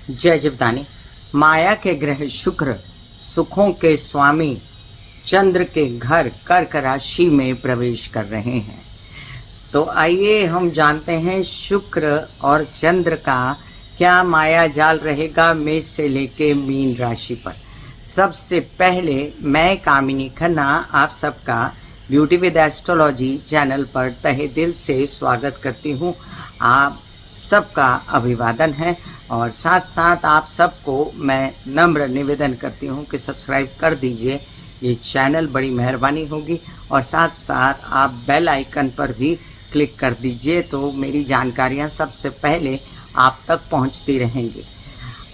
जय जीवदानी। माया के ग्रह शुक्र सुखों के स्वामी चंद्र के घर कर्क राशि में प्रवेश कर रहे हैं। तो आइए हम जानते हैं शुक्र और चंद्र का क्या माया जाल रहेगा मेष से लेके मीन राशि पर। सबसे पहले मैं कामिनी खन्ना आप सबका ब्यूटी विद एस्ट्रोलॉजी चैनल पर तहे दिल से स्वागत करती हूँ। आप सबका अभिवादन है और साथ साथ आप सबको मैं नम्र निवेदन करती हूँ कि सब्सक्राइब कर दीजिए, ये चैनल बड़ी मेहरबानी होगी। और साथ साथ आप बेल आइकन पर भी क्लिक कर दीजिए तो मेरी जानकारियाँ सबसे पहले आप तक पहुँचती रहेंगी।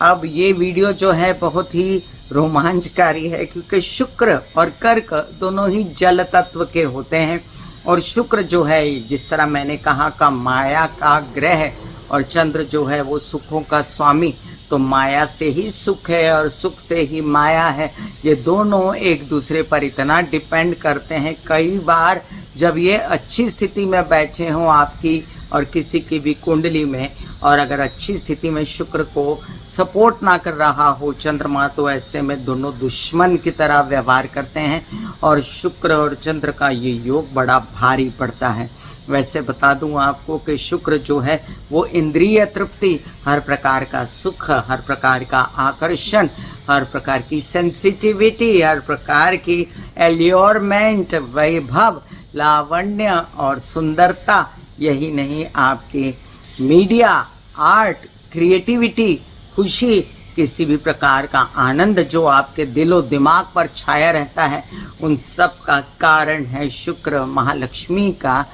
अब ये वीडियो जो है बहुत ही रोमांचकारी है क्योंकि शुक्र और कर्क दोनों ही जल तत्व के होते हैं और शुक्र जो है जिस तरह मैंने कहा का माया का ग्रह और चंद्र जो है वो सुखों का स्वामी, तो माया से ही सुख है और सुख से ही माया है। ये दोनों एक दूसरे पर इतना डिपेंड करते हैं। कई बार जब ये अच्छी स्थिति में बैठे हों आपकी और किसी की भी कुंडली में, और अगर अच्छी स्थिति में शुक्र को सपोर्ट ना कर रहा हो चंद्रमा, तो ऐसे में दोनों दुश्मन की तरह व्यवहार करते हैं और शुक्र और चंद्र का ये योग बड़ा भारी पड़ता है। वैसे बता दूं आपको कि शुक्र जो है वो इंद्रिय तृप्ति, हर प्रकार का सुख, हर प्रकार का आकर्षण, हर प्रकार की सेंसिटिविटी, हर प्रकार की एल्योरमेंट, वैभव, लावण्य और सुंदरता, यही नहीं आपकी मीडिया, आर्ट, क्रिएटिविटी, खुशी, किसी भी प्रकार का आनंद जो आपके दिलो दिमाग पर छाया रहता है, उन सब का कारण है शुक्र। महालक्ष्मी का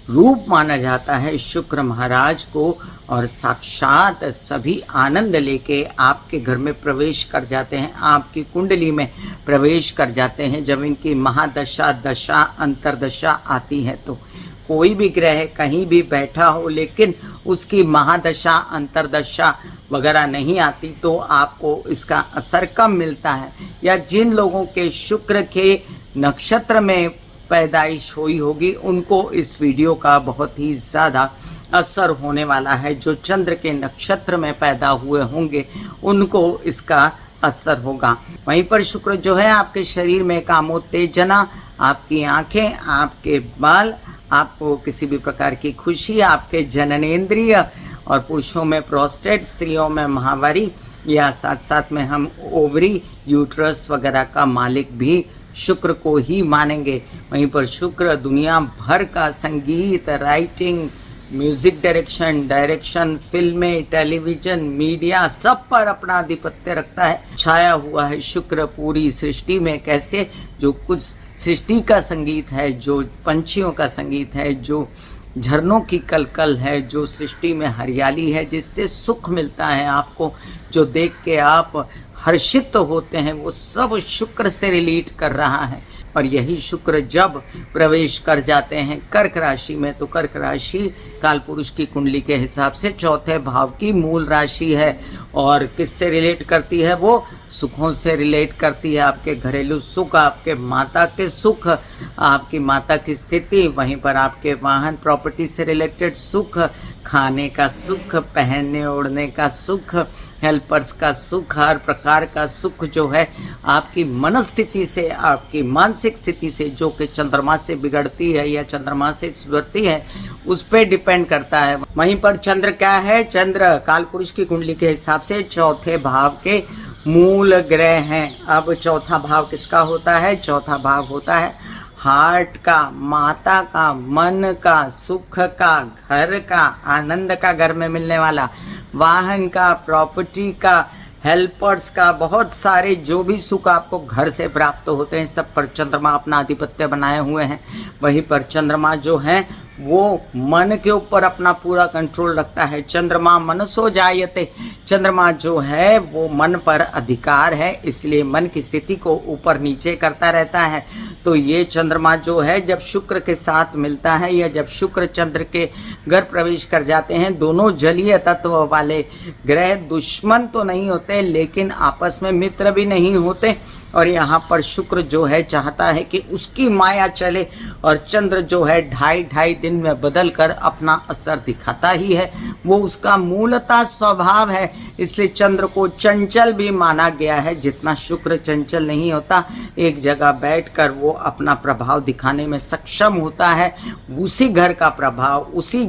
रूप माना जाता है शुक्र महाराज को और साक्षात सभी आनंद लेके आपके घर में प्रवेश कर जाते हैं, आपकी कुंडली में प्रवेश कर जाते हैं। जब इनकी महादशा, दशा, अंतरदशा आती है तो कोई भी ग्रह कहीं भी बैठा हो लेकिन उसकी महादशा, अंतरदशा वगैरह नहीं आती तो आपको इसका असर कम मिलता है। या जिन लोगों के शुक्र के नक्षत्र में पैदाइश हुई होगी उनको इस वीडियो का बहुत ही ज़्यादा असर होने वाला है। जो चंद्र के नक्षत्र में पैदा हुए होंगे उनको इसका असर होगा। वहीं पर शुक्र जो है आपके शरीर में कामोत्तेजना, आपकी आंखें, आपके बाल, आपको किसी भी प्रकार की खुशी, आपके जननेंद्रिय और पुरुषों में प्रोस्टेट, स्त्रियों में महावारी, या साथ साथ में हम ओवरी, यूट्रस वगैरह का मालिक भी शुक्र को ही मानेंगे। वहीं पर शुक्र दुनिया भर का संगीत, राइटिंग, म्यूजिक डायरेक्शन, फिल्में, टेलीविजन, मीडिया, सब पर अपना आधिपत्य रखता है, छाया हुआ है शुक्र पूरी सृष्टि में। कैसे? जो कुछ सृष्टि का संगीत है, जो पंछियों का संगीत है, जो झरनों की कलकल है, जो सृष्टि में हरियाली है जिससे सुख मिलता है आपको, जो देख के आप हर्षित होते हैं, वो सब शुक्र से रिलेट कर रहा है। और यही शुक्र जब प्रवेश कर जाते हैं कर्क राशि में, तो कर्क राशि कालपुरुष की कुंडली के हिसाब से चौथे भाव की मूल राशि है और किससे रिलेट करती है? वो सुखों से रिलेट करती है। आपके घरेलू सुख, आपके माता के सुख, आपकी माता की स्थिति, वहीं पर आपके वाहन प्रॉपर्टी से रिलेटेड सुख, खाने का सुख, पहनने ओढ़ने का सुख, हेल्पर्स का सुख, हर प्रकार का सुख जो है आपकी मनस्थिति से, आपकी मानसिक स्थिति से, जो कि चंद्रमा से बिगड़ती है या चंद्रमा से सुधरती है, उस पर डिपेंड करता है। वहीं पर चंद्र क्या है? चंद्र कालपुरुष की कुंडली के हिसाब से चौथे भाव के मूल ग्रह हैं। अब चौथा भाव किसका होता है? चौथा भाव होता है हार्ट का, माता का, मन का, सुख का, घर का, आनंद का, घर में मिलने वाला, वाहन का, प्रॉपर्टी का, हेल्पर्स का, बहुत सारे जो भी सुख आपको घर से प्राप्त होते हैं सब पर चंद्रमा अपना आधिपत्य बनाए हुए हैं। वहीं पर चंद्रमा जो है वो मन के ऊपर अपना पूरा कंट्रोल रखता है। चंद्रमा मनसो जायते, चंद्रमा जो है वो मन पर अधिकार है, इसलिए मन की स्थिति को ऊपर नीचे करता रहता है। तो ये चंद्रमा जो है जब शुक्र के साथ मिलता है या जब शुक्र चंद्र के घर प्रवेश कर जाते हैं, दोनों जलीय तत्व वाले ग्रह दुश्मन तो नहीं होते लेकिन आपस में मित्र भी नहीं होते। और यहाँ पर शुक्र जो है चाहता है कि उसकी माया चले और चंद्र जो है ढाई दिन दिन में बदल कर अपना असर दिखाता ही है, वो उसका मूलतः स्वभाव है। इसलिए चंद्र को चंचल भी माना गया है। जितना शुक्र चंचल नहीं होता, एक जगह बैठकर वो अपना प्रभाव दिखाने में सक्षम होता है, उसी घर का प्रभाव, उसी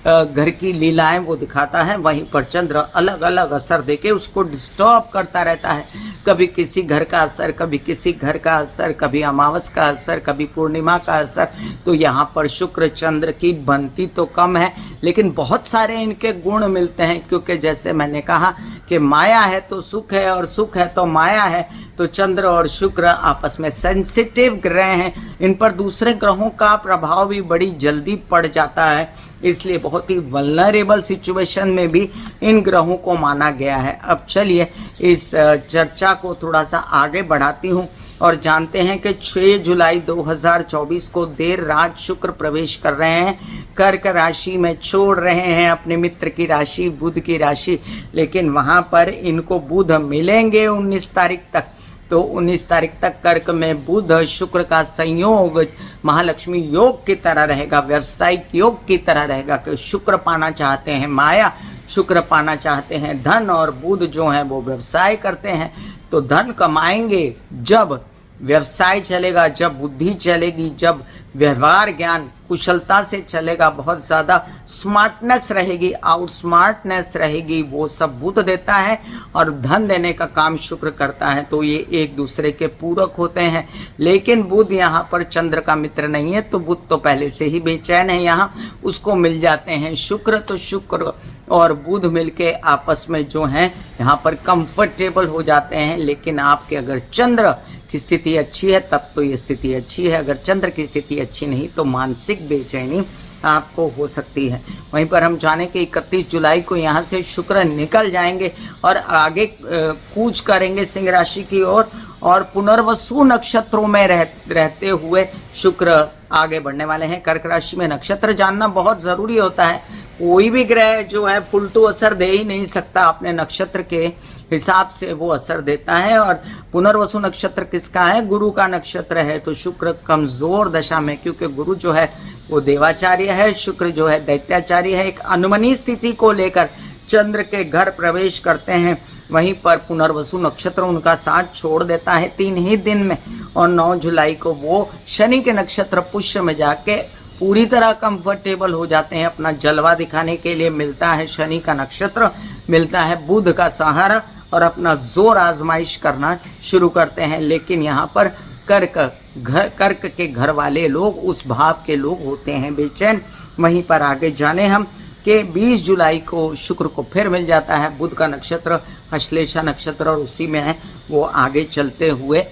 घर की लीलाएं वो दिखाता है। वहीं पर चंद्र अलग अलग असर देके उसको डिस्टर्ब करता रहता है। कभी किसी घर का असर, कभी किसी घर का असर, कभी अमावस का असर, कभी पूर्णिमा का असर। तो यहाँ पर शुक्र चंद्र की बनती तो कम है, लेकिन बहुत सारे इनके गुण मिलते हैं। क्योंकि जैसे मैंने कहा कि माया है तो सुख है और सुख है तो माया है। तो चंद्र और शुक्र आपस में सेंसिटिव ग्रह हैं, इन पर दूसरे ग्रहों का प्रभाव भी बड़ी जल्दी पड़ जाता है। इसलिए बहुत ही वल्नरेबल सिचुएशन में भी इन ग्रहों को माना गया है। अब चलिए इस चर्चा को थोड़ा सा आगे बढ़ाती हूँ और जानते हैं कि 6 जुलाई 2024 को देर रात शुक्र प्रवेश कर रहे हैं, कर्क राशि में छोड़ रहे हैं अपने मित्र की राशि, बुध की राशि। लेकिन वहाँ पर इनको बुध मिलेंगे 19 तारीख तक। तो 19 तारीख तक कर्क में बुध शुक्र का संयोग महालक्ष्मी योग की तरह रहेगा, व्यवसायिक योग की तरह रहेगा। कि शुक्र पाना चाहते हैं माया, शुक्र पाना चाहते हैं धन, और बुध जो है वो व्यवसाय करते हैं। तो धन कमाएंगे जब व्यवसाय चलेगा, जब बुद्धि चलेगी, जब व्यवहार ज्ञान कुशलता से चलेगा, बहुत ज़्यादा स्मार्टनेस रहेगी, आउट स्मार्टनेस रहेगी, वो सब बुध देता है और धन देने का काम शुक्र करता है। तो ये एक दूसरे के पूरक होते हैं। लेकिन बुध यहाँ पर चंद्र का मित्र नहीं है, तो बुध तो पहले से ही बेचैन है, यहाँ उसको मिल जाते हैं शुक्र। तो शुक्र और बुध मिलके आपस में जो है यहाँ पर कंफर्टेबल हो जाते हैं। लेकिन आपके अगर चंद्र की स्थिति अच्छी है तब तो ये स्थिति अच्छी है, अगर चंद्र की स्थिति अच्छी नहीं तो मानसिक बेचैनी आपको हो सकती है। वहीं पर हम जाने कि 31 जुलाई को यहाँ से शुक्र निकल जाएंगे और आगे कूच करेंगे सिंह राशि की ओर, और पुनर्वसु नक्षत्रों में रहते हुए शुक्र आगे बढ़ने वाले हैं। कर्क राशि में नक्षत्र जानना बहुत ज़रूरी होता है। कोई भी ग्रह जो है फुल टू असर दे ही नहीं सकता, अपने नक्षत्र के हिसाब से वो असर देता है। और पुनर्वसु नक्षत्र किसका है? गुरु का नक्षत्र है। तो शुक्र कमजोर दशा में, क्योंकि गुरु जो है वो देवाचार्य है, शुक्र जो है दैत्याचार्य है, एक अनुमनी स्थिति को लेकर चंद्र के घर प्रवेश करते हैं। वहीं पर पुनर्वसु नक्षत्र उनका साथ छोड़ देता है 3 ही दिन में, और 9 जुलाई को वो शनि के नक्षत्र पुष्य में जाके पूरी तरह कंफर्टेबल हो जाते हैं। अपना जलवा दिखाने के लिए मिलता है शनि का नक्षत्र, मिलता है बुध का सहारा, और अपना जोर आजमाइश करना शुरू करते हैं। लेकिन यहाँ पर कर्क के घर वाले लोग, उस भाव के लोग होते हैं बेचैन। वहीं पर आगे जाने हम कि 20 जुलाई को शुक्र को फिर मिल जाता है बुध का नक्षत्र, अश्लेषा नक्षत्र, और उसी में वो आगे चलते हुए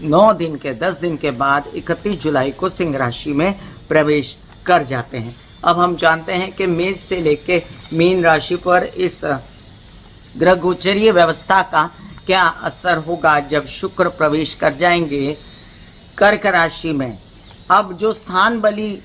9 दिन के 10 दिन के बाद 31 जुलाई को सिंह राशि में प्रवेश कर जाते हैं। अब हम जानते हैं कि मेष से लेके मीन राशि पर इस ग्रह गोचरीय व्यवस्था का क्या असर होगा जब शुक्र प्रवेश कर जाएंगे कर्क राशि में। अब जो स्थान बली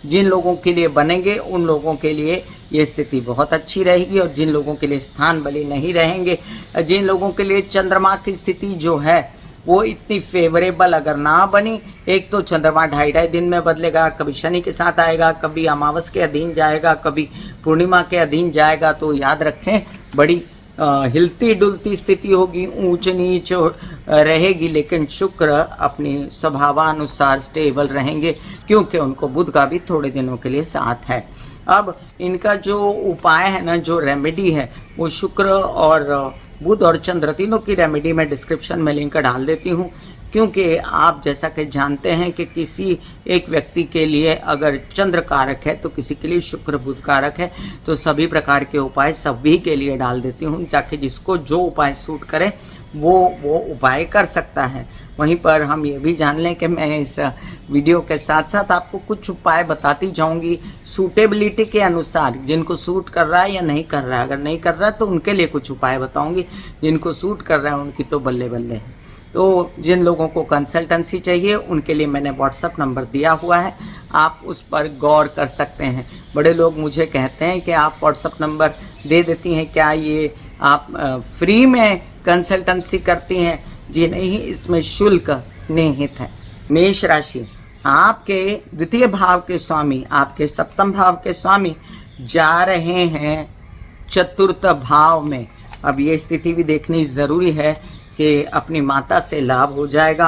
जिन लोगों के लिए बनेंगे उन लोगों के लिए ये स्थिति बहुत अच्छी रहेगी, और जिन लोगों के लिए स्थान बली नहीं रहेंगे, जिन लोगों के लिए चंद्रमा की स्थिति जो है वो इतनी फेवरेबल अगर ना बनी, एक तो चंद्रमा 2.5 दिन में बदलेगा, कभी शनि के साथ आएगा, कभी अमावस के अधीन जाएगा, कभी पूर्णिमा के अधीन जाएगा। तो याद रखें बड़ी हिलती डुलती स्थिति होगी, ऊंच नीच रहेगी। लेकिन शुक्र अपनी स्वभावानुसार स्टेबल रहेंगे, क्योंकि उनको बुध का भी थोड़े दिनों के लिए साथ है। अब इनका जो उपाय है ना, जो रेमेडी है, वो शुक्र और बुध और चंद्र तीनों की रेमेडी मैं डिस्क्रिप्शन में लिंक डाल देती हूँ। क्योंकि आप जैसा कि जानते हैं कि किसी एक व्यक्ति के लिए अगर चंद्र कारक है तो किसी के लिए शुक्र बुध कारक है, तो सभी प्रकार के उपाय सभी के लिए डाल देती हूँ, ताकि जिसको जो उपाय सूट करे वो उपाय कर सकता है। वहीं पर हम ये भी जान लें कि मैं इस वीडियो के साथ साथ आपको कुछ उपाय बताती जाऊंगी सूटेबिलिटी के अनुसार, जिनको सूट कर रहा है या नहीं कर रहा है। अगर नहीं कर रहा है तो उनके लिए कुछ उपाय बताऊंगी, जिनको सूट कर रहा है उनकी तो बल्ले बल्ले है। तो जिन लोगों को कंसल्टेंसी चाहिए उनके लिए मैंने व्हाट्सअप नंबर दिया हुआ है, आप उस पर गौर कर सकते हैं। बड़े लोग मुझे कहते हैं कि आप व्हाट्सअप नंबर दे देती हैं, क्या ये आप फ्री में कंसल्टेंसी करती हैं? जी नहीं, इसमें शुल्क निहित है। मेष राशि, आपके द्वितीय भाव के स्वामी, आपके सप्तम भाव के स्वामी जा रहे हैं चतुर्थ भाव में। अब ये स्थिति भी देखनी ज़रूरी है कि अपनी माता से लाभ हो जाएगा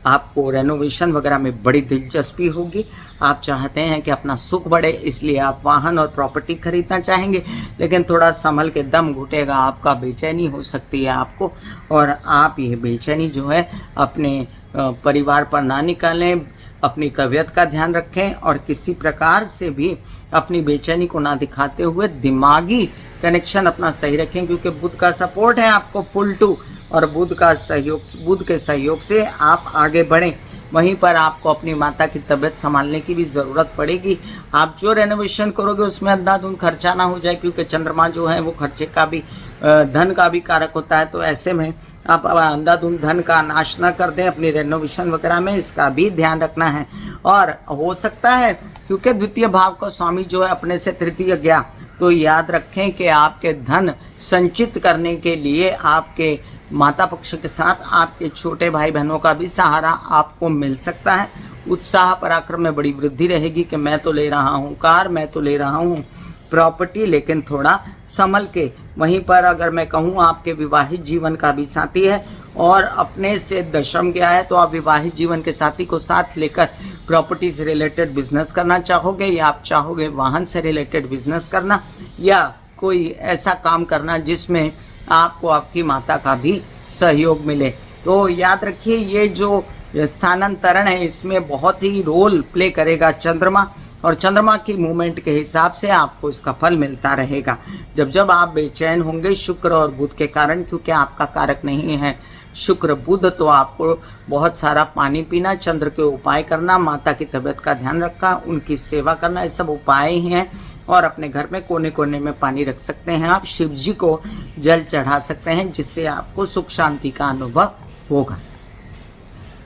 आपको रेनोवेशन वगैरह में बड़ी दिलचस्पी होगी। आप चाहते हैं कि अपना सुख बढ़े, इसलिए आप वाहन और प्रॉपर्टी खरीदना चाहेंगे, लेकिन थोड़ा संभल के दम घुटेगा आपका, बेचैनी हो सकती है आपको। और आप ये बेचैनी जो है अपने परिवार पर ना निकालें, अपनी तबीयत का ध्यान रखें और किसी प्रकार से भी अपनी बेचैनी को ना दिखाते हुए दिमागी कनेक्शन अपना सही रखें, क्योंकि बुध का सपोर्ट है आपको फुल टू, और बुध के सहयोग से आप आगे बढ़ें। वहीं पर आपको अपनी माता की तबीयत संभालने की भी ज़रूरत पड़ेगी। आप जो रेनोवेशन करोगे उसमें अंधाधुंध खर्चा ना हो जाए, क्योंकि चंद्रमा जो है वो खर्चे का भी, धन का भी कारक होता है। तो ऐसे में आप अंधाधुंध धन का नाश ना कर दें अपनी रेनोवेशन वगैरह में, इसका भी ध्यान रखना है। और हो सकता है क्योंकि द्वितीय भाव का स्वामी जो है अपने से तृतीय गया, तो याद रखें कि आपके धन संचित करने के लिए आपके माता पक्ष के साथ आपके छोटे भाई बहनों का भी सहारा आपको मिल सकता है। उत्साह पराक्रम में बड़ी वृद्धि रहेगी कि मैं तो ले रहा हूँ कार, मैं तो ले रहा हूँ प्रॉपर्टी, लेकिन थोड़ा संभल के। वहीं पर अगर मैं कहूँ आपके विवाहित जीवन का भी साथी है और अपने से दशम गया है, तो आप विवाहित जीवन के साथी को साथ लेकर प्रॉपर्टी से रिलेटेड बिजनेस करना चाहोगे, या आप चाहोगे वाहन से रिलेटेड बिजनेस करना, या कोई ऐसा काम करना जिसमें आपको आपकी माता का भी सहयोग मिले। तो याद रखिए ये जो स्थानांतरण है इसमें बहुत ही रोल प्ले करेगा चंद्रमा, और चंद्रमा की मूवमेंट के हिसाब से आपको इसका फल मिलता रहेगा। जब आप बेचैन होंगे शुक्र और बुध के कारण, क्योंकि आपका कारक नहीं है शुक्र बुध, तो आपको बहुत सारा पानी पीना, चंद्र के उपाय करना, माता की तबीयत का ध्यान रखना, उनकी सेवा करना, ये सब उपाय ही हैं। और अपने घर में कोने कोने में पानी रख सकते हैं, आप शिव जी को जल चढ़ा सकते हैं, जिससे आपको सुख शांति का अनुभव होगा।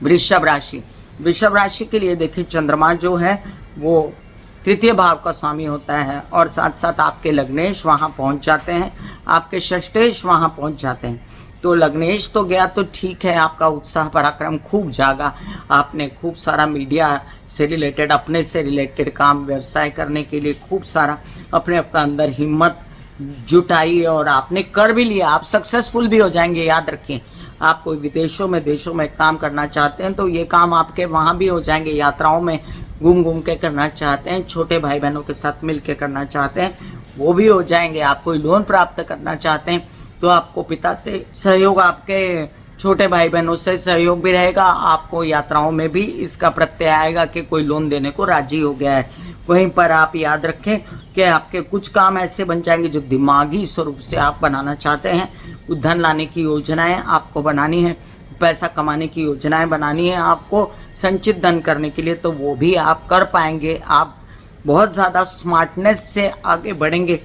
वृषभ राशि के लिए देखिए चंद्रमा जो है वो तृतीय भाव का स्वामी होता है, और साथ साथ आपके लग्नेश वहाँ पहुँच जाते हैं, आपके षष्ठेश वहाँ पहुँच जाते हैं। तो लग्नेश तो गया तो ठीक है, आपका उत्साह पराक्रम खूब जागा, आपने खूब सारा मीडिया से रिलेटेड, अपने से रिलेटेड काम, व्यवसाय करने के लिए खूब सारा अपने अंदर हिम्मत जुटाई और आपने कर भी लिया, आप सक्सेसफुल भी हो जाएंगे। याद रखें, आप कोई विदेशों में देशों में काम करना चाहते हैं तो ये काम आपके वहाँ भी हो जाएंगे। यात्राओं में घूम के करना चाहते हैं, छोटे भाई बहनों के साथ मिल के करना चाहते हैं, वो भी हो जाएंगे। आप कोई लोन प्राप्त करना चाहते हैं तो आपको पिता से सहयोग, आपके छोटे भाई बहनों से सहयोग भी रहेगा। आपको यात्राओं में भी इसका प्रत्यय आएगा कि कोई लोन देने को राजी हो गया है। वहीं पर आप याद रखें कि आपके कुछ काम ऐसे बन जाएंगे जो दिमागी स्वरूप से आप बनाना चाहते हैं। कुछ धन लाने की योजनाएं आपको बनानी है, पैसा कमाने की योजनाएं बनानी है आपको, संचित धन करने के लिए, तो वो भी आप कर पाएंगे। आप बहुत ज़्यादा स्मार्टनेस से आगे बढ़ेंगे,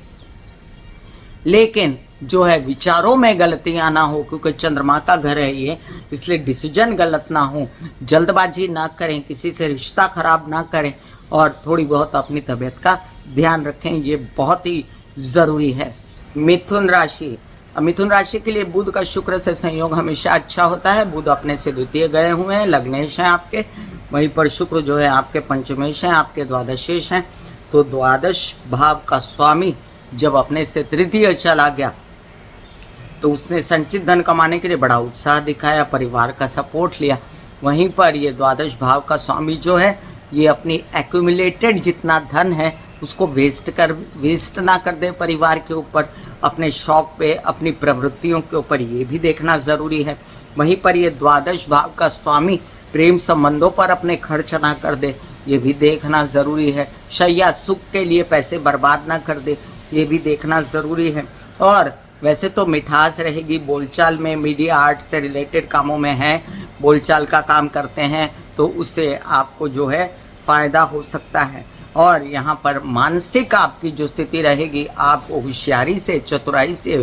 लेकिन जो है विचारों में गलतियां ना हो, क्योंकि चंद्रमा का घर है ये, इसलिए डिसीजन गलत ना हो, जल्दबाजी ना करें, किसी से रिश्ता खराब ना करें, और थोड़ी बहुत अपनी तबीयत का ध्यान रखें, ये बहुत ही ज़रूरी है। मिथुन राशि के लिए बुध का शुक्र से संयोग हमेशा अच्छा होता है। बुध अपने से द्वितीय गए हुए हैं, लग्नेश हैं आपके, वहीं पर शुक्र जो है आपके पंचमेश हैं, आपके द्वादशेश हैं। तो द्वादश भाव का स्वामी जब अपने से तृतीय चला गया तो उसने संचित धन कमाने के लिए बड़ा उत्साह दिखाया, परिवार का सपोर्ट लिया। वहीं पर ये द्वादश भाव का स्वामी जो है ये अपनी एक्यूमुलेटेड जितना धन है उसको वेस्ट ना कर दे परिवार के ऊपर, अपने शौक पे, अपनी प्रवृत्तियों के ऊपर, ये भी देखना ज़रूरी है। वहीं पर ये द्वादश भाव का स्वामी प्रेम संबंधों पर अपने खर्च ना कर दे, ये भी देखना ज़रूरी है। शैया सुख के लिए पैसे बर्बाद ना कर दे, ये भी देखना ज़रूरी है। और वैसे तो मिठास रहेगी बोलचाल में, मीडिया आर्ट से रिलेटेड कामों में है, बोलचाल का काम करते हैं तो उससे आपको जो है फ़ायदा हो सकता है। और यहाँ पर मानसिक आपकी जो स्थिति रहेगी, आप होशियारी से, चतुराई से,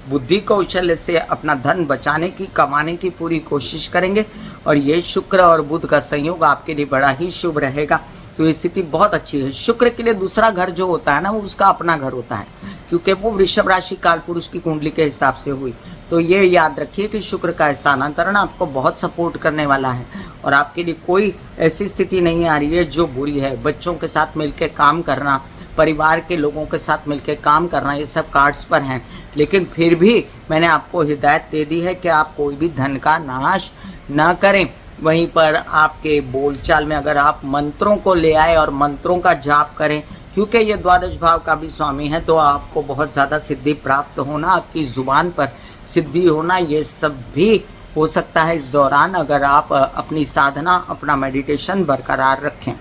बुद्धि कौशल्य से अपना धन बचाने की, कमाने की पूरी कोशिश करेंगे। और ये शुक्र और बुध का संयोग आपके लिए बड़ा ही शुभ रहेगा। तो ये स्थिति बहुत अच्छी है। शुक्र के लिए दूसरा घर जो होता है ना, वो उसका अपना घर होता है, क्योंकि वो वृषभ राशि काल पुरुष की कुंडली के हिसाब से हुई। तो ये याद रखिए कि शुक्र का स्थानांतरण आपको बहुत सपोर्ट करने वाला है। और आपके लिए कोई ऐसी स्थिति नहीं आ रही है जो बुरी है। बच्चों के साथ मिलकर काम करना, परिवार के लोगों के साथ मिलकर काम करना, ये सब कार्ड्स पर हैं। लेकिन फिर भी मैंने आपको हिदायत दे दी है कि आप कोई भी धन का नाश ना करें। वहीं पर आपके बोलचाल में अगर आप मंत्रों को ले आए और मंत्रों का जाप करें, क्योंकि ये द्वादश भाव का भी स्वामी है, तो आपको बहुत ज़्यादा सिद्धि प्राप्त होना, आपकी ज़ुबान पर सिद्धि होना, ये सब भी हो सकता है इस दौरान, अगर आप अपनी साधना, अपना मेडिटेशन बरकरार रखें।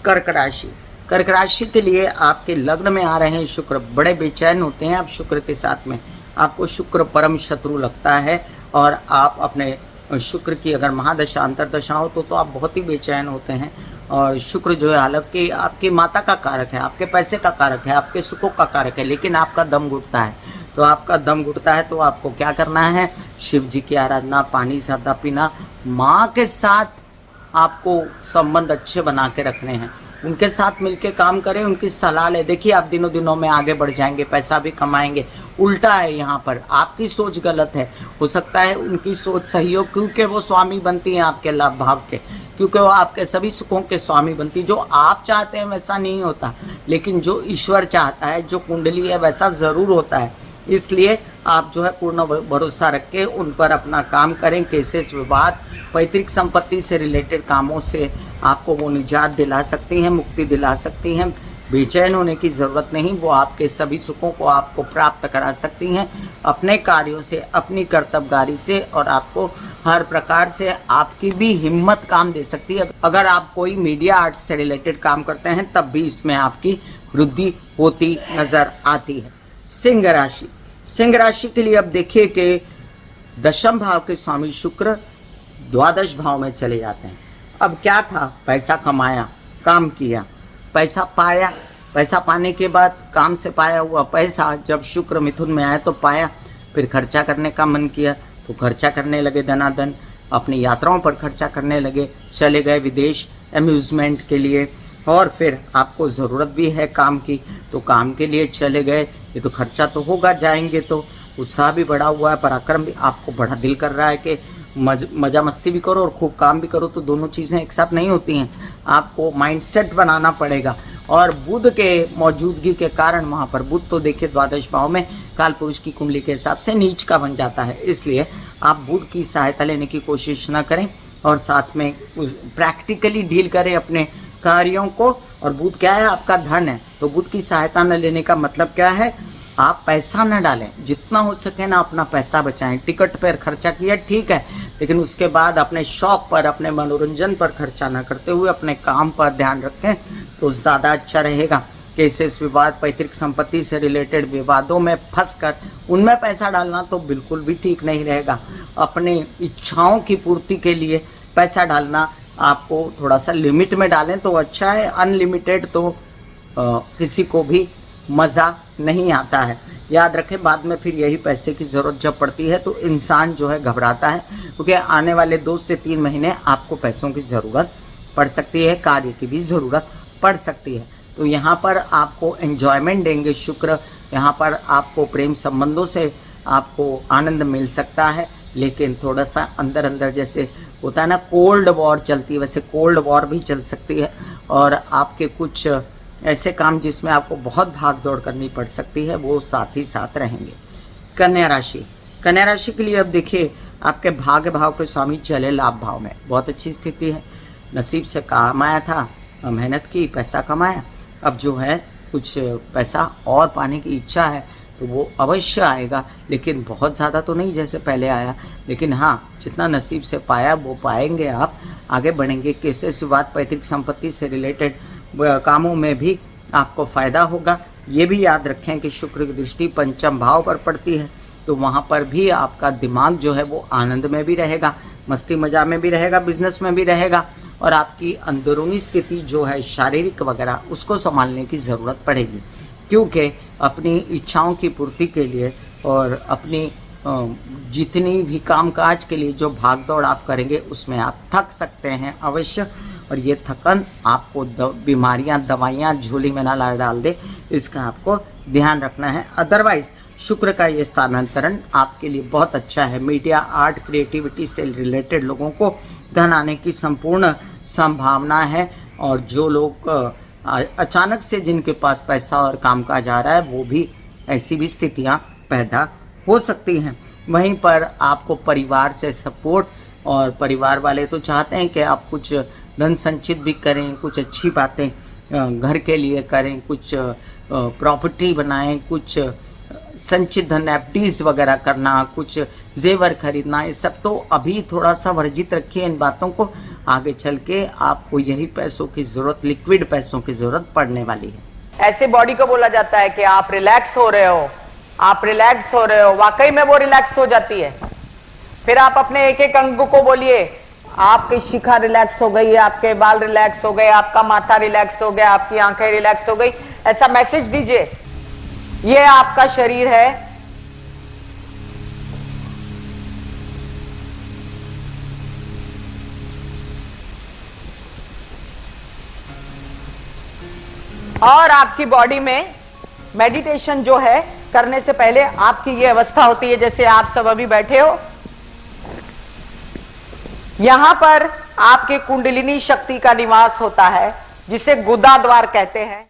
कर्क राशि, कर्क राशि के लिए आपके लग्न में आ रहे हैं शुक्र। बड़े बेचैन होते हैं आप शुक्र के साथ में, आपको शुक्र परम शत्रु लगता है और आप अपने शुक्र की अगर महादशा अंतरदशा हो तो आप बहुत ही बेचैन होते हैं। और शुक्र जो है हालांकि आपकी माता का कारक है, आपके पैसे का कारक है, आपके सुखों का कारक है, लेकिन आपका दम घुटता है। तो आपका दम घुटता है तो आपको क्या करना है, शिव जी की आराधना, पानी ज़्यादा पीना, माँ के साथ आपको संबंध अच्छे बना के रखने हैं, उनके साथ मिलके काम करें, उनकी सलाह ले। देखिए आप दिनों दिनों में आगे बढ़ जाएंगे, पैसा भी कमाएंगे। उल्टा है यहाँ पर, आपकी सोच गलत है, हो सकता है उनकी सोच सही हो, क्योंकि वो स्वामी बनती हैं आपके लाभ भाव के, क्योंकि वो आपके सभी सुखों के स्वामी बनती। जो आप चाहते हैं वैसा नहीं होता, लेकिन जो ईश्वर चाहता है, जो कुंडली है, वैसा ज़रूर होता है। इसलिए आप जो है पूर्ण भरोसा रख के उन पर अपना काम करें। केसेस, विवाद, पैतृक संपत्ति से रिलेटेड कामों से आपको वो निजात दिला सकती हैं, मुक्ति दिला सकती हैं। बेचैन होने की ज़रूरत नहीं, वो आपके सभी सुखों को आपको प्राप्त करा सकती हैं अपने कार्यों से, अपनी कर्तव्यगारी से, और आपको हर प्रकार से आपकी भी हिम्मत काम दे सकती है। अगर आप कोई मीडिया आर्ट्स से रिलेटेड काम करते हैं तब भी इसमें आपकी वृद्धि होती नज़र आती है। सिंह राशि, सिंह राशि के लिए अब देखिए कि दशम भाव के स्वामी शुक्र द्वादश भाव में चले जाते हैं। अब क्या था, पैसा कमाया, काम किया, पैसा पाया, पैसा पाने के बाद काम से पाया हुआ पैसा जब शुक्र मिथुन में आया तो पाया, फिर खर्चा करने का मन किया तो खर्चा करने लगे, धनाधन अपनी यात्राओं पर खर्चा करने लगे, चले गए विदेश अम्यूज़मेंट के लिए, और फिर आपको ज़रूरत भी है काम की तो काम के लिए चले गए। ये तो खर्चा तो होगा, जाएंगे तो उत्साह भी बढ़ा हुआ है, पराक्रम भी, आपको बड़ा दिल कर रहा है कि मज़ा मस्ती भी करो और खूब काम भी करो, तो दोनों चीज़ें एक साथ नहीं होती हैं। आपको माइंडसेट बनाना पड़ेगा। और बुध के मौजूदगी के कारण वहाँ पर, बुध तो देखिए द्वादश भाव में काल पुरुष की कुंडली के हिसाब से नीच का बन जाता है, इसलिए आप बुध की सहायता लेने की कोशिश ना करें और साथ में प्रैक्टिकली डील करें अपने कार्यों को। और बुध क्या है, आपका धन है, तो बुध की सहायता न लेने का मतलब क्या है, आप पैसा न डालें, जितना हो सके ना अपना पैसा बचाएं। टिकट पर खर्चा किया ठीक है, लेकिन उसके बाद अपने शौक पर, अपने मनोरंजन पर खर्चा ना करते हुए अपने काम पर ध्यान रखें तो ज़्यादा अच्छा रहेगा। केसेस, विवाद, पैतृक संपत्ति से रिलेटेड विवादों में फंसकर उनमें पैसा डालना तो बिल्कुल भी ठीक नहीं रहेगा। अपनी इच्छाओं की पूर्ति के लिए पैसा डालना आपको थोड़ा सा लिमिट में डालें तो अच्छा है। अनलिमिटेड तो किसी को भी मज़ा नहीं आता है। याद रखें, बाद में फिर यही पैसे की ज़रूरत जब पड़ती है तो इंसान जो है घबराता है, क्योंकि आने वाले 2 से 3 महीने आपको पैसों की ज़रूरत पड़ सकती है, कार्य की भी ज़रूरत पड़ सकती है। तो यहाँ पर आपको एन्जॉयमेंट देंगे शुक्र, यहाँ पर आपको प्रेम संबंधों से आपको आनंद मिल सकता है, लेकिन थोड़ा सा अंदर अंदर जैसे होता है ना, कोल्ड वॉर चलती है, वैसे कोल्ड वॉर भी चल सकती है। और आपके कुछ ऐसे काम जिसमें आपको बहुत भाग दौड़ करनी पड़ सकती है, वो साथ ही साथ रहेंगे। कन्या राशि, कन्या राशि के लिए अब देखिए आपके भाग्य भाव के स्वामी चले लाभ भाव में, बहुत अच्छी स्थिति है। नसीब से कमाया था, मेहनत की, पैसा कमाया, अब जो है कुछ पैसा और पाने की इच्छा है तो वो अवश्य आएगा, लेकिन बहुत ज़्यादा तो नहीं जैसे पहले आया, लेकिन हाँ जितना नसीब से पाया वो पाएंगे, आप आगे बढ़ेंगे। केसेस, विवाद, पैतृक संपत्ति से रिलेटेड कामों में भी आपको फ़ायदा होगा। ये भी याद रखें कि शुक्र की दृष्टि पंचम भाव पर पड़ती है, तो वहाँ पर भी आपका दिमाग जो है वो आनंद में भी रहेगा, मस्ती मजा में भी रहेगा, बिजनेस में भी रहेगा, और आपकी अंदरूनी स्थिति जो है शारीरिक वगैरह उसको संभालने की ज़रूरत पड़ेगी, क्योंकि अपनी इच्छाओं की पूर्ति के लिए और अपनी जितनी भी कामकाज के लिए जो भाग दौड़ आप करेंगे उसमें आप थक सकते हैं अवश्य, और ये थकन आपको बीमारियां, दवाइयां झोली में ना ला डाल दे, इसका आपको ध्यान रखना है। अदरवाइज शुक्र का ये स्थानांतरण आपके लिए बहुत अच्छा है। मीडिया, आर्ट, क्रिएटिविटी से रिलेटेड लोगों को धन आने की संपूर्ण संभावना है, और जो लोग अचानक से जिनके पास पैसा और कामकाज आ रहा है, वो भी ऐसी भी स्थितियां पैदा हो सकती हैं। वहीं पर आपको परिवार से सपोर्ट, और परिवार वाले तो चाहते हैं कि आप कुछ धन संचित भी करें, कुछ अच्छी बातें घर के लिए करें, कुछ प्रॉपर्टी बनाएं, कुछ संचित धन एफडीज वगैरह करना, कुछ जेवर खरीदना, ये सब तो अभी थोड़ा सा वर्जित रखिए इन बातों को। आगे चल के आपको यही पैसों की जरूरत, लिक्विड पैसों की जरूरत पड़ने वाली है। ऐसे बॉडी को बोला जाता है कि आप रिलैक्स हो रहे हो, आप रिलैक्स हो रहे हो, वाकई में वो रिलैक्स हो जाती है। फिर आप अपने एक एक अंग को बोलिए, आपकी शिखा रिलैक्स हो गई, आपके बाल रिलैक्स हो गए, आपका माथा रिलैक्स हो गया, आपकी आंखें रिलैक्स हो गई, ऐसा मैसेज दीजिए। ये आपका शरीर है, और आपकी बॉडी में मेडिटेशन जो है करने से पहले आपकी ये अवस्था होती है, जैसे आप सब अभी बैठे हो, यहां पर आपके कुंडलिनी शक्ति का निवास होता है, जिसे गुदा द्वार कहते हैं।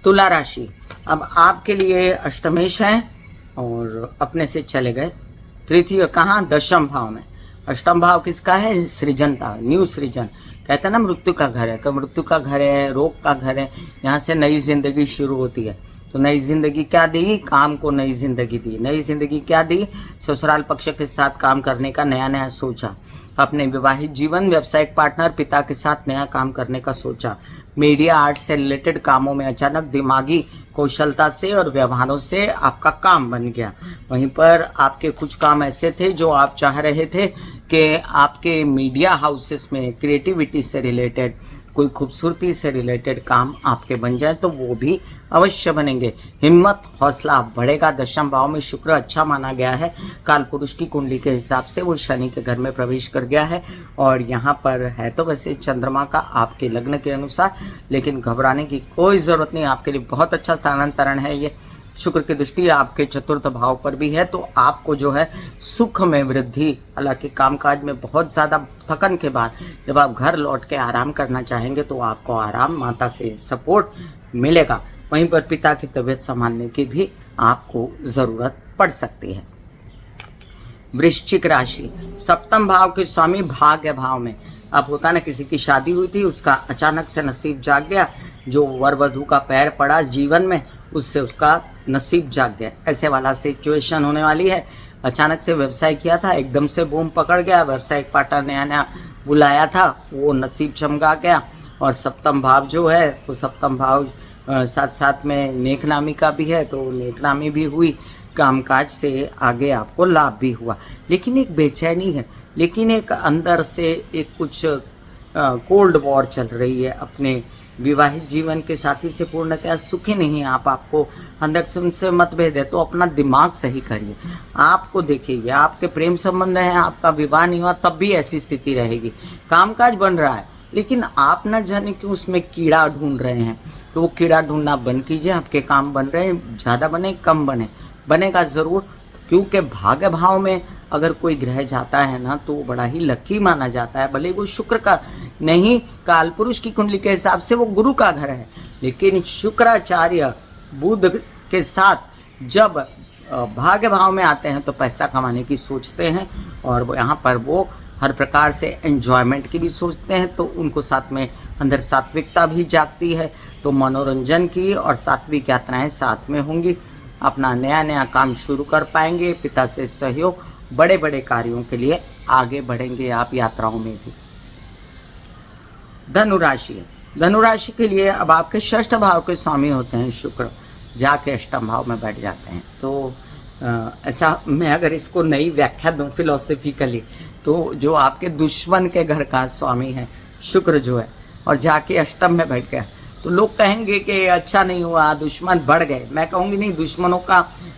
तुला राशि, अब आपके लिए अष्टमेश है और अपने से चले गए तृतीय, कहाँ? दशम भाव में। अष्टम भाव किसका है? सृजनता, न्यू सृजन। कहते हैं ना मृत्यु का घर है, तो मृत्यु का घर है, रोग का घर है, यहाँ से नई जिंदगी शुरू होती है। तो नई जिंदगी क्या दी? काम को नई जिंदगी दी। नई जिंदगी क्या दी? ससुराल पक्ष के साथ काम करने का नया नया सोचा, अपने विवाहित जीवन, व्यावसायिक पार्टनर, पिता के साथ नया काम करने का सोचा, मीडिया, आर्ट से रिलेटेड कामों में अचानक दिमागी कौशलता से और व्यवहारों से आपका काम बन गया। वहीं पर आपके कुछ काम ऐसे थे जो आप चाह रहे थे कि आपके मीडिया हाउसेस में क्रिएटिविटी से रिलेटेड, कोई खूबसूरती से रिलेटेड काम आपके बन जाए, तो वो भी अवश्य बनेंगे। हिम्मत, हौसला बढ़ेगा। दशम भाव में शुक्र अच्छा माना गया है, काल पुरुष की कुंडली के हिसाब से वो शनि के घर में प्रवेश कर गया है, और यहाँ पर है तो वैसे चंद्रमा का आपके लग्न के अनुसार, लेकिन घबराने की कोई ज़रूरत नहीं। आपके लिए बहुत अच्छा स्थानांतरण है ये। शुक्र की दृष्टि आपके चतुर्थ भाव पर भी है, तो आपको जो है सुख में वृद्धि। हालांकि कामकाज में बहुत ज़्यादा थकन के बाद जब आप घर लौट के आराम करना चाहेंगे, तो आपको आराम, माता से सपोर्ट मिलेगा। वहीं पर पिता की तबीयत संभालने की भी आपको ज़रूरत पड़ सकती है। वृश्चिक राशि, सप्तम भाव के स्वामी भाग्य भाव में। अब होता ना, किसी की शादी हुई थी, उसका अचानक से नसीब जाग गया, जो वर वधू का पैर पड़ा जीवन में, उससे उसका नसीब जाग गया, ऐसे वाला सिचुएशन होने वाली है। अचानक से व्यवसाय किया था, एकदम से बूम पकड़ गया, व्यवसायिक पार्टनर नया नया बुलाया था, वो नसीब चमका गया। और सप्तम भाव जो है, वो सप्तम भाव साथ साथ में नेकनामी का भी है, तो नेकनामी भी हुई, कामकाज से आगे आपको लाभ भी हुआ। लेकिन एक बेचैनी है, लेकिन एक अंदर से एक कुछ कोल्ड वॉर चल रही है। अपने विवाहित जीवन के साथी से पूर्णतः सुखी नहीं आप, आपको अंदर से उनसे मतभेद है, तो अपना दिमाग सही करिए। आपको देखिए, आपके प्रेम संबंध है, आपका विवाह नहीं हुआ, तब भी ऐसी स्थिति रहेगी। कामकाज बन रहा है, लेकिन आप न जाने क्यों उसमें कीड़ा ढूंढ रहे हैं, तो वो कीड़ा ढूंढना बंद कीजिए। आपके काम बन रहे हैं, ज़्यादा बने कम बने, बनेगा ज़रूर, क्योंकि भाग्य भाव में अगर कोई ग्रह जाता है ना, तो वो बड़ा ही लकी माना जाता है। भले वो शुक्र का नहीं, काल पुरुष की कुंडली के हिसाब से वो गुरु का घर है, लेकिन शुक्राचार्य बुध के साथ जब भाग्य भाव में आते हैं, तो पैसा कमाने की सोचते हैं, और वो यहाँ पर वो हर प्रकार से एंजॉयमेंट की भी सोचते हैं, तो उनको साथ में अंदर सात्विकता भी जागती है, तो मनोरंजन की और सात्विक यात्राएं साथ में होंगी। अपना नया नया काम शुरू कर पाएंगे, पिता से सहयोग, बड़े बड़े कार्यों के लिए आगे बढ़ेंगे आप यात्राओं में भी। धनुराशि, धनुराशि के लिए अब आपके षष्ठ भाव के स्वामी होते हैं शुक्र, जाके अष्टम भाव में बैठ जाते हैं, तो ऐसा मैं अगर इसको नई व्याख्या दूं फिलोसफिकली, तो जो आपके दुश्मन के घर का स्वामी है शुक्र जो है, और जाके अष्टम में बैठ गया, तो लोग कहेंगे कि अच्छा नहीं हुआ, दुश्मन बढ़ गए। मैं कहूँगी नहीं,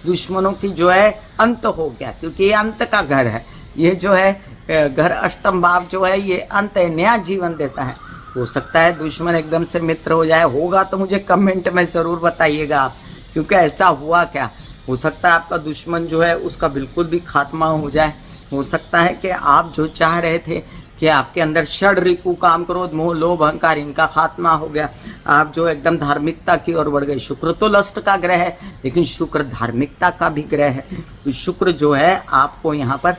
दुश्मनों की जो है अंत हो गया, क्योंकि ये अंत का घर है। ये जो है घर अष्टम भाव जो है ये अंत है, नया जीवन देता है। हो सकता है दुश्मन एकदम से मित्र हो जाए, होगा तो मुझे कमेंट में ज़रूर बताइएगा आप, क्योंकि ऐसा हुआ क्या। हो सकता है आपका दुश्मन जो है उसका बिल्कुल भी खात्मा हो जाए। हो सकता है कि आप जो चाह रहे थे कि आपके अंदर षड रिपु काम, क्रोध, मोह, लोभ, अहंकार, इनका खात्मा हो गया, आप जो एकदम धार्मिकता की ओर बढ़ गए। शुक्र तो लस्ट का ग्रह है, लेकिन शुक्र धार्मिकता का भी ग्रह है। तो शुक्र जो है आपको यहाँ पर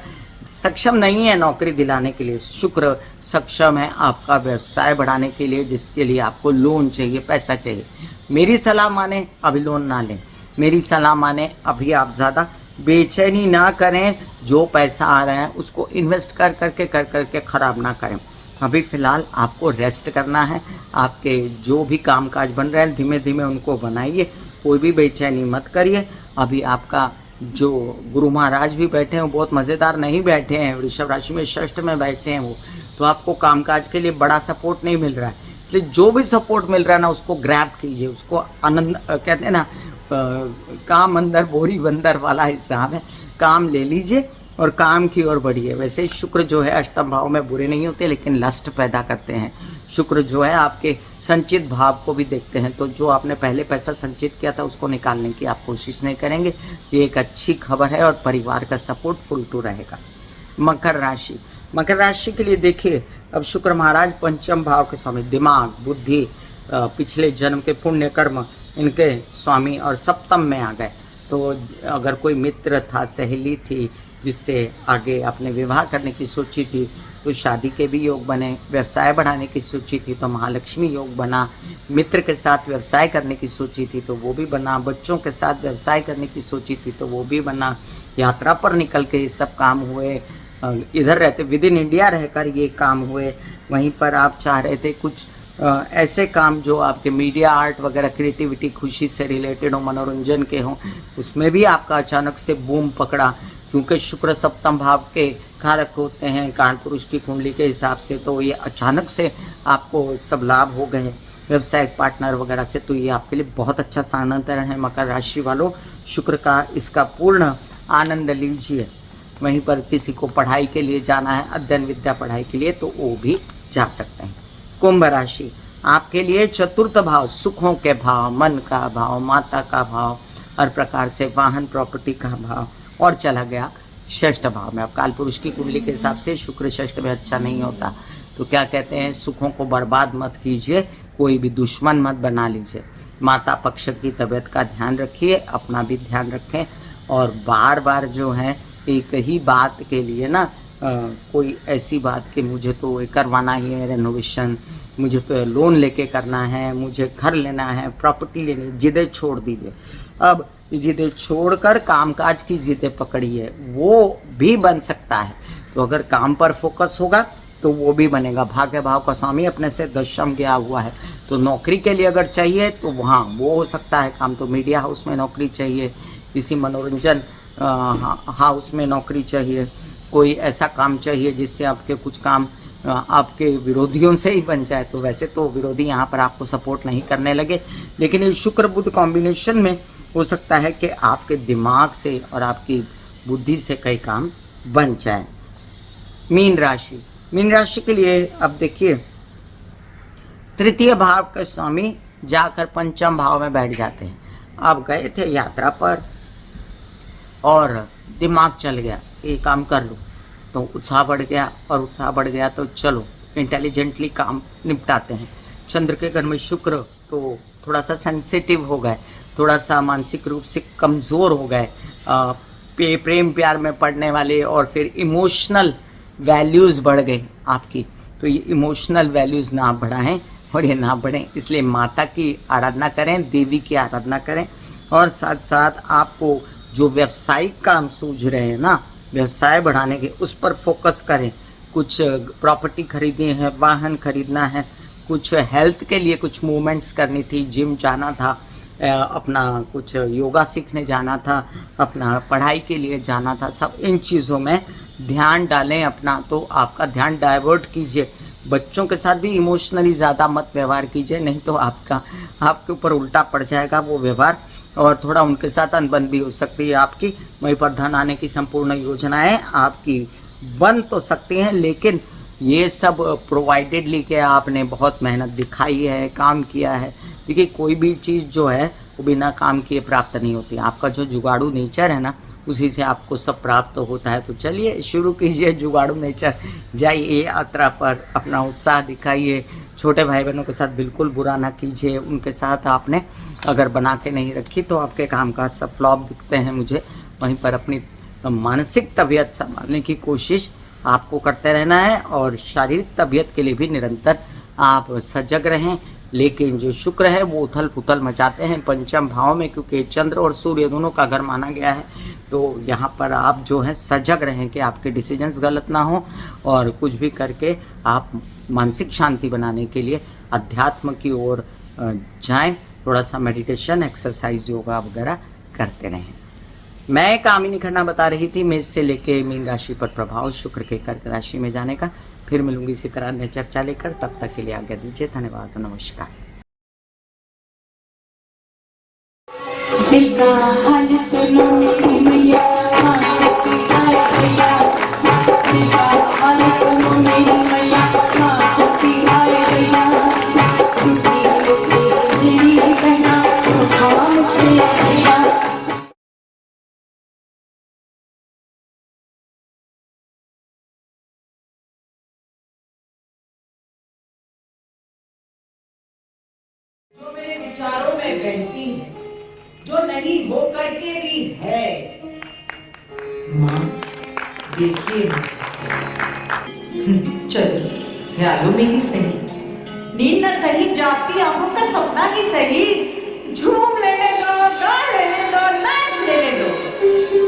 सक्षम नहीं है नौकरी दिलाने के लिए। शुक्र सक्षम है आपका व्यवसाय बढ़ाने के लिए, जिसके लिए आपको लोन चाहिए, पैसा चाहिए। मेरी सलाह माने अभी लोन ना लें, मेरी सलाह माने अभी आप ज़्यादा बेचैनी ना करें। जो पैसा आ रहा है उसको इन्वेस्ट कर करके ख़राब ना करें। अभी फ़िलहाल आपको रेस्ट करना है। आपके जो भी कामकाज बन रहे हैं धीमे धीमे उनको बनाइए, कोई भी बेचैनी मत करिए। अभी आपका जो गुरु महाराज भी बैठे हैं, बहुत मज़ेदार नहीं बैठे हैं, वृषभ राशि में षष्ठ में बैठे हैं वो, तो आपको कामकाज के लिए बड़ा सपोर्ट नहीं मिल रहा है। इसलिए जो भी सपोर्ट मिल रहा है ना उसको ग्रैब कीजिए, उसको आनंद कहते हैं ना, काम अंदर बोरी बंदर वाला हिसाब है। काम ले लीजिए और काम की ओर बढ़िए। वैसे शुक्र जो है अष्टम भाव में बुरे नहीं होते, लेकिन लस्ट पैदा करते हैं। शुक्र जो है आपके संचित भाव को भी देखते हैं, तो जो आपने पहले पैसा संचित किया था उसको निकालने की आप कोशिश नहीं करेंगे। ये एक अच्छी खबर है और परिवार का सपोर्ट फुल टू रहेगा। मकर राशि, मकर राशि के लिए देखिए, अब शुक्र महाराज पंचम भाव के स्वामी, दिमाग, बुद्धि, पिछले जन्म के पुण्य कर्म, इनके स्वामी और सप्तम में आ गए। तो अगर कोई मित्र था, सहेली थी, जिससे आगे आपने विवाह करने की सोची थी, तो शादी के भी योग बने। व्यवसाय बढ़ाने की सोची थी तो महालक्ष्मी योग बना। मित्र के साथ व्यवसाय करने की सोची थी तो वो भी बना। बच्चों के साथ व्यवसाय करने की सोची थी तो वो भी बना। यात्रा पर निकल के ये सब काम हुए। इधर रहते विद इन इंडिया रहकर ये काम हुए। वहीं पर आप चाह रहे थे कुछ ऐसे काम जो आपके मीडिया, आर्ट वगैरह, क्रिएटिविटी, खुशी से रिलेटेड हो, मनोरंजन के हों, उसमें भी आपका अचानक से बूम पकड़ा। क्योंकि शुक्र सप्तम भाव के कारक होते हैं काल पुरुष की कुंडली के हिसाब से, तो ये अचानक से आपको सब लाभ हो गए व्यवसायिक पार्टनर वगैरह से। तो ये आपके लिए बहुत अच्छा स्थानांतरण है मकर राशि वालों। शुक्र का इसका पूर्ण आनंद लीजिए। वहीं पर किसी को पढ़ाई के लिए जाना है, अध्ययन विद्या पढ़ाई के लिए, तो वो भी जा सकते हैं। कुंभ राशि, आपके लिए चतुर्थ भाव, सुखों के भाव, मन का भाव, माता का भाव, हर प्रकार से वाहन प्रॉपर्टी का भाव, और चला गया षष्ठ भाव में। अब काल पुरुष की कुंडली के हिसाब से शुक्र षष्ठ में अच्छा नहीं होता, तो क्या कहते हैं, सुखों को बर्बाद मत कीजिए, कोई भी दुश्मन मत बना लीजिए। माता पक्ष की तबीयत का ध्यान रखिए, अपना भी ध्यान रखें। और बार बार जो है एक ही बात के लिए ना कोई ऐसी बात कि मुझे तो ये करवाना ही है, रेनोवेशन, मुझे तो लोन लेके करना है, मुझे घर लेना है, प्रॉपर्टी लेनी, जिद्दें छोड़ दीजिए। अब जिद्दें छोड़कर कामकाज की जिद्दें पकड़िए, वो भी बन सकता है। तो अगर काम पर फोकस होगा तो वो भी बनेगा। भाग्य भाव का स्वामी अपने से दशम गया हुआ है, तो नौकरी के लिए अगर चाहिए तो वहाँ वो हो सकता है काम। तो मीडिया हाउस में नौकरी चाहिए, किसी मनोरंजन हाउस में नौकरी चाहिए, कोई ऐसा काम चाहिए जिससे आपके कुछ काम आपके विरोधियों से ही बन जाए। तो वैसे तो विरोधी यहाँ पर आपको सपोर्ट नहीं करने लगे, लेकिन ये शुक्र बुध कॉम्बिनेशन में हो सकता है कि आपके दिमाग से और आपकी बुद्धि से कई काम बन जाए। मीन राशि, मीन राशि के लिए अब देखिए, तृतीय भाव के स्वामी जाकर पंचम भाव में बैठ जाते हैं। आप गए थे यात्रा पर और दिमाग चल गया, ये काम कर लो, तो उत्साह बढ़ गया, और उत्साह बढ़ गया तो चलो इंटेलिजेंटली काम निपटाते हैं। चंद्र के घर में शुक्र, तो थोड़ा सा सेंसिटिव हो गए, थोड़ा सा मानसिक रूप से कमज़ोर हो गए, प्रेम प्यार में पड़ने वाले, और फिर इमोशनल वैल्यूज़ बढ़ गई आपकी। तो ये इमोशनल वैल्यूज़ ना बढ़ाएं और ये ना बढ़ें, इसलिए माता की आराधना करें, देवी की आराधना करें। और साथ साथ आपको जो व्यावसायिक काम सूझ रहे हैं ना, व्यवसाय बढ़ाने के, उस पर फोकस करें। कुछ प्रॉपर्टी खरीदनी है, वाहन खरीदना है, कुछ हेल्थ के लिए कुछ मूवमेंट्स करनी थी, जिम जाना था, अपना कुछ योगा सीखने जाना था, अपना पढ़ाई के लिए जाना था, सब इन चीज़ों में ध्यान डालें अपना। तो आपका ध्यान डाइवर्ट कीजिए, बच्चों के साथ भी इमोशनली ज़्यादा मत व्यवहार कीजिए, नहीं तो आपके ऊपर उल्टा पड़ जाएगा वो व्यवहार, और थोड़ा उनके साथ अनबन भी हो सकती है आपकी। वहीं पर धन आने की संपूर्ण योजनाएं आपकी बन तो सकती हैं, लेकिन ये सब प्रोवाइडेडली कि आपने बहुत मेहनत दिखाई है, काम किया है। देखिए कोई भी चीज़ जो है वो बिना काम किए प्राप्त नहीं होती। आपका जो जुगाड़ू नेचर है ना, उसी से आपको सब प्राप्त होता है। तो चलिए शुरू कीजिए जुगाड़ू नेचर, जाइए यात्रा पर, अपना उत्साह दिखाइए। छोटे भाई बहनों के साथ बिल्कुल बुरा ना कीजिए, उनके साथ आपने अगर बना के नहीं रखी तो आपके काम काज सब फ्लॉप दिखते हैं मुझे। वहीं पर अपनी मानसिक तबीयत संभालने की कोशिश आपको करते रहना है, और शारीरिक तबीयत के लिए भी निरंतर आप सजग रहें। लेकिन जो शुक्र है वो उथल पुथल मचाते हैं पंचम भाव में, क्योंकि चंद्र और सूर्य दोनों का घर माना गया है। तो यहाँ पर आप जो है सजग रहें कि आपके डिसीजंस गलत ना हो, और कुछ भी करके आप मानसिक शांति बनाने के लिए अध्यात्म की ओर जाएं। थोड़ा सा मेडिटेशन, एक्सरसाइज, योगा वगैरह करते रहें। मैं कामिनी खन्ना बता रही थी मेष से लेके मीन राशि पर प्रभाव शुक्र के कर्क राशि में जाने का। फिर मिलूंगी इसी तरह अन्य चर्चा लेकर, तब तक के लिए आज्ञा दीजिए। धन्यवाद, नमस्कार। दिल का हाल सुनो मेरी मैया, हाँ शक्ति आए भैया। दिल का हाल सुनो मेरी मैया, हाँ शक्ति आए भैया। टूटी से तेरी बहना, हाँ मुझसे भैया। जो मेरे विचारों में बहती है, जो नहीं हो करके भी है। माँ देखिए, चलो ख्यालों में ही सही, नींद न सही, जागती आंखों का सपना ही सही। झूम लेने दो, गा लेने दो, नाच लेने दो।